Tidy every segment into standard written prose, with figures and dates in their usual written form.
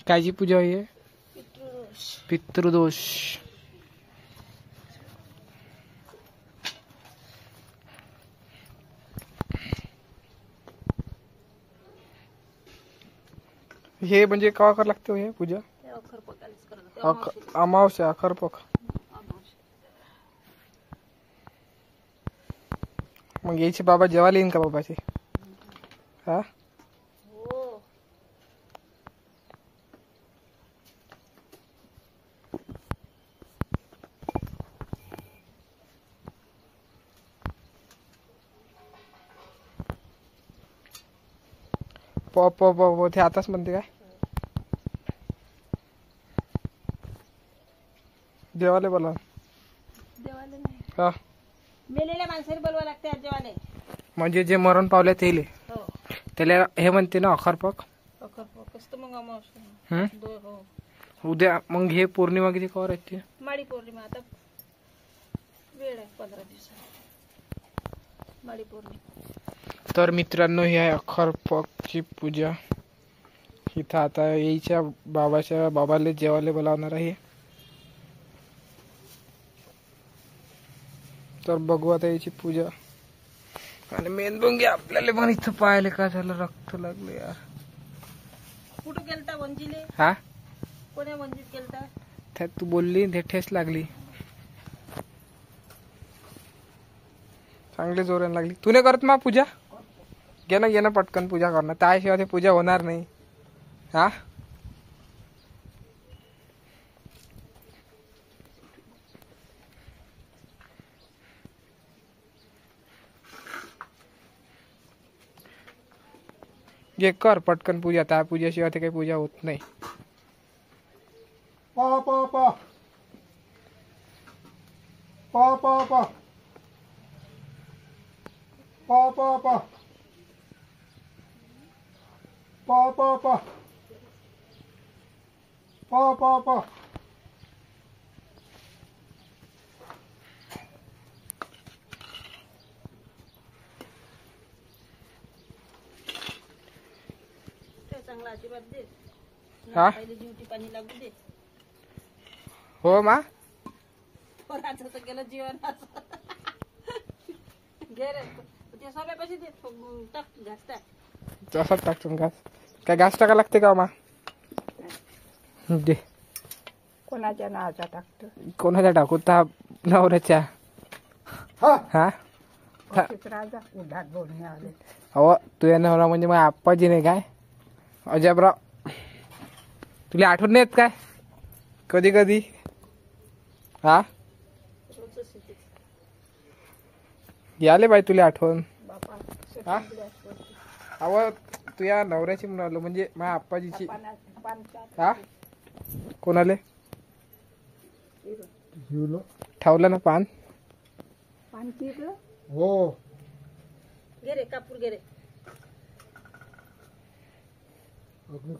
कायची पूजा आहे? पितृदोष. हे म्हणजे केव्हा करावं लागतं हे पूजा? अमावस्या अखरपक. मग यायचे बाबा जेवायला येईन का बाबाचे? हा प प प ते आताच म्हणते काय? देवाले बोला. देवाले नाही, हा मेलेल्या माणसाला बोलवा लागते आज जेवाले. म्हणजे जे मरण पावले तेले हो, त्याला हे म्हणते ना अखरपक. अखरपक असतं मग अमावस्या. हो, उद्या मग हे पौर्णिमा किती कवर येते? माडी पौर्णिमा आता वेळ आहे 15 दिवसात माडी पौर्णिमा. तर मित्रांनो ही आहे अखरपकची पूजा. इथं आता यायच्या बाबाला जेवायला बोलावणार आहे. तर बघू आता याची पूजा. आणि मेनबुंगी आपल्याला पण इथं पाहायला का झालं, रक्त लागलं यार. कुठं गेलता वंजीले? हा कोण्या वंजीत गेलता? त्यात तू बोलली ते ठेस लागली, चांगली जोराने लागली. तू नाही करत मा पूजा? घे ना पटकन पूजा करणं, त्याशिवाय ते पूजा होणार नाही. हा घे कर पटकन पूजा. त्या पूजेशिवाय ते काही पूजा होत नाही. पा पा पा पा पा पा पा पा पा पा पा पा पा पा पा. चांगला आशीर्वाद दे. हा पहिले जीवटी पाणी लागू दे. हो मा पोराचं तर गेलं जीवन असं. घे रे ते सगळे पैसे दे. टाक घास टाक. तसाच टाकतो घास. काय घास टाका लागते का मा? दे. कोणाच्या नावाचा टाकतो? कोणाच्या टाकू? त्या नवऱ्याच्या. हा राजा उधार बोलणे आले. हो तुझ्या नवरा म्हणजे मग आप्पाजी नाही काय? अजबराव तुला आठवण नाही येत काय कधी कधी? हा याले बाई तुला आठवण. हा अव तुझ्या नवऱ्याची म्हणालो म्हणजे माझ्या आप्पाजीची. हा कोणाले ठेवलं ना पान? हो घे रे कापूर घे रे.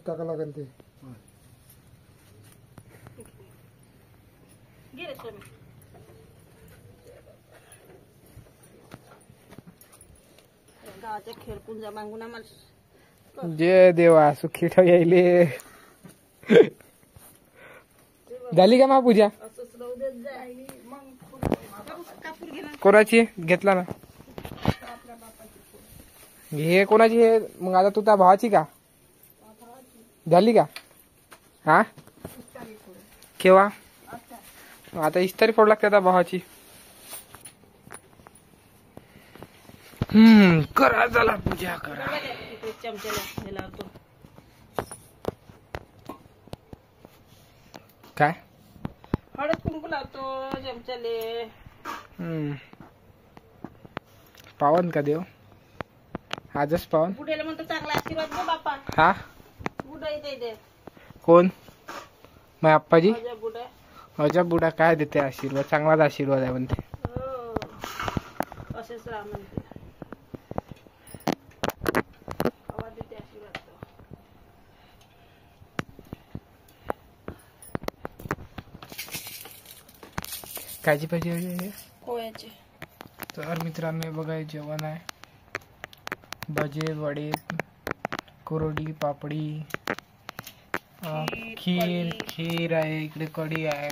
टाका लागेल ते. घे रे सोने. गावाच्या खेळपुंजा मागून आम्हाला जय देवा सुखी ठेव यायले. झाली का मा पूजा? असंच राहू देत जाय. मग कापूर घे ना. कोणाची घेतला ना? हे कोणाची आहे मग? आता तू त्या भावाची का झाली का? हा केव्हा? आता इस्तारी फोड लागते त्या भावाची. करा झाला पूजा करा. चमच्याला काय हळद कुंकू लावतो चमच्याले. पावन का देव? आजच पावन. बुड्याला म्हणतो चांगला आशीर्वाद दे बापा. हा बुडा येते दे. कोण? माझ्या आप्पाजी. माझ्या बुडा. माझ्या बुडा काय देते आशीर्वाद? चांगलाच आशीर्वाद आहे म्हणते. हो असेच राहा म्हणते. आवाज देते आशीर्वाद. कायची पाहिजे? कोयाचे. तर मित्रांनो बघा जेवण आहे. भजे वडे कुरडी पापडी खीर आहे, इकडे कढी आहे,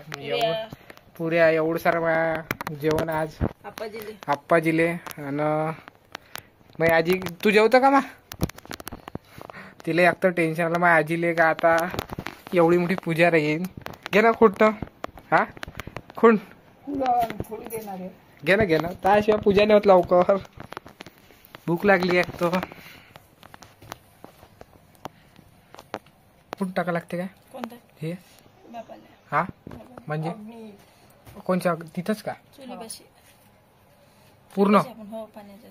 पुऱ्या आहे, एवढं सारं माझ्या जेवण आज आप्पाजीले. आणि मग आजी तू जेवतं का मा? तिला एक तर टेन्शन आलं माझ्या आजीले का आता एवढी मोठी पूजा राहील. घे ना खुंट. हा खुंट घे ना त्याशिवाय पूजा नाही होत लवकर. भूक लागली एक तर. कुठं टाका लागते काय कोणतं हे? बापाला हा म्हणजे कोणच्या तिथंच का चुलीपाशी पूर्ण? आपण हो पाण्याच्या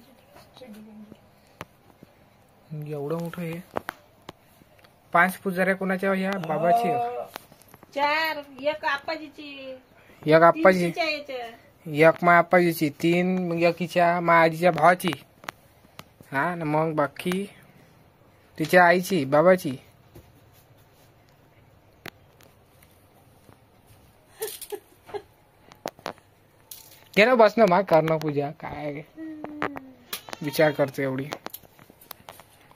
एवढं मोठं हे 5 पुजाऱ्या कोणाच्या ह्या बाबाची? 4 एक आप्पाजीची एक आप्पाजी, याच्या एक मा आप्पाजीची, 3 मग एकीच्या मा आजीच्या भावाची. हा न मग बाकी तिच्या आईची बाबाची. घे ना बस ना मा करणं पूजा. काय विचार करतो एवढी?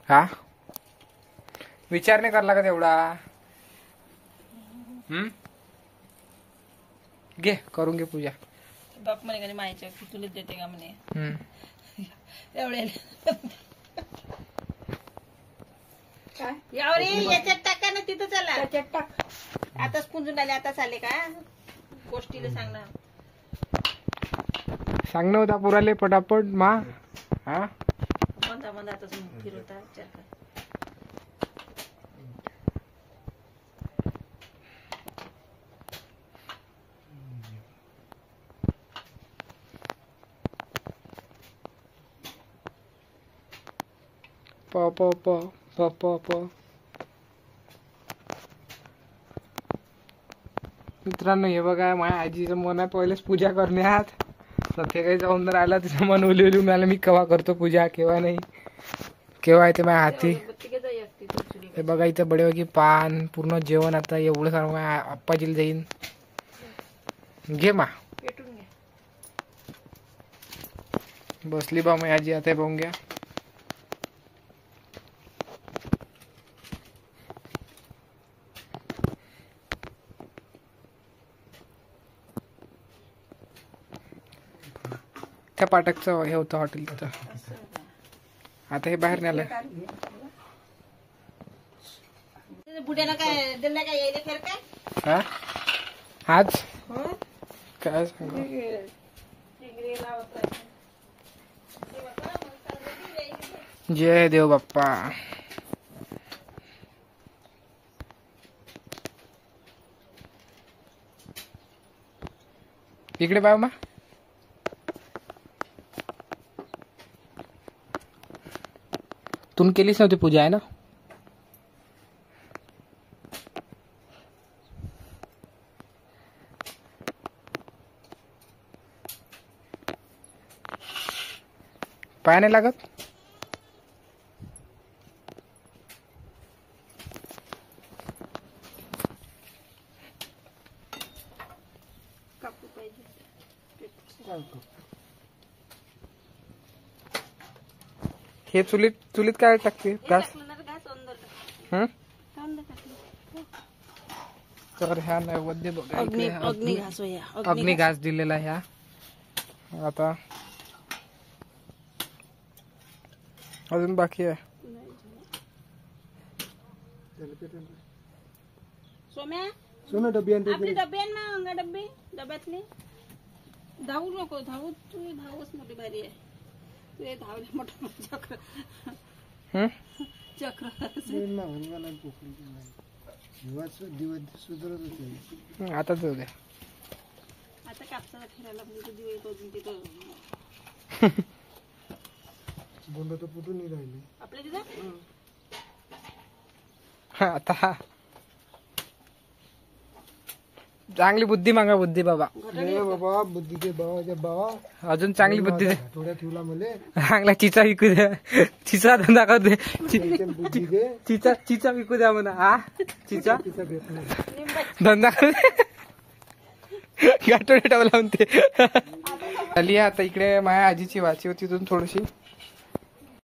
हा विचार नाही करला का तेवढा? घे करून घे पूजा. बाप म्हणे का मायच्या तुला देते का म्हणे एवढे यावर याच्यात टाका ना तिथं चला त्याच्यात टाक. आताच पुंजून आले आताच आले का गोष्टीला सांगणार सांगणं होता पुराले पटापट मा. हा मंदा आताच फिरवता विचार कर. प प प प प प. मित्रांनो हे बघा माझ्या आजीचं मन आहे पहिलेच पूजा करण्यात. ते काही जाऊन राहिला तिचं मन उली मिळालं मी केव्हा करतो पूजा केव्हा नाही, केव्हा येते माझ्या हाती. हे बघा इथं बडेवगी पान पूर्ण जेवण. आता एवढं सारं माझ्या आप्पाजीला जाईन. घे मा पेटून घे. बसली बा माझी आजी आता बघून घ्या. त्या पाटकचं हे होतं हॉटेल तिथं. आता हे बाहेर नेलं. बुड्याला काय दिलं काय यायला फेर काय हा आज काय सांगू. जय देव बाप्पा. इकडे पाहा मा. तून केलीच नव्हती पूजा आहे ना? पाय नाही लागत. कापू पाहिजे. हे चुलीत काय टाकते घास? तर ह्या नैवेद्य बघा इकडे अग्नी घास दिलेला ह्या. आता अजून बाकी आहे. सोनं डबी आणते. आपली डबे आहे ना अंगा डबे डब्यातली धावू नको. धावू तू धावच मोठी भारी आहे. ते धावले मोठं चक्र चक्र आता जाऊ द्या. आता कापसाला फिरायला म्हणजे दिवे करून तिथं बोंड तर फुटून नाही राहिली आपल्या तिथं. आता चांगली बुद्धी मागा. बुद्धी बाबा. बाबा बुद्धी के बाबाच्या बाबा अजून चांगली बुद्धी दे. थोड्या ठेवला मले चांगला चिचा विकू द्या. चिचा धंदा कर दे. बुद्धी दे. चिचा विकू द्या म्हणा. हा चिचा तिचा भेट नाही. धंदा कर दे. गाठोडे ठेवला म्हणते. आली आता इकडे माझ्या आजीची वाची होती तिथून थोडीशी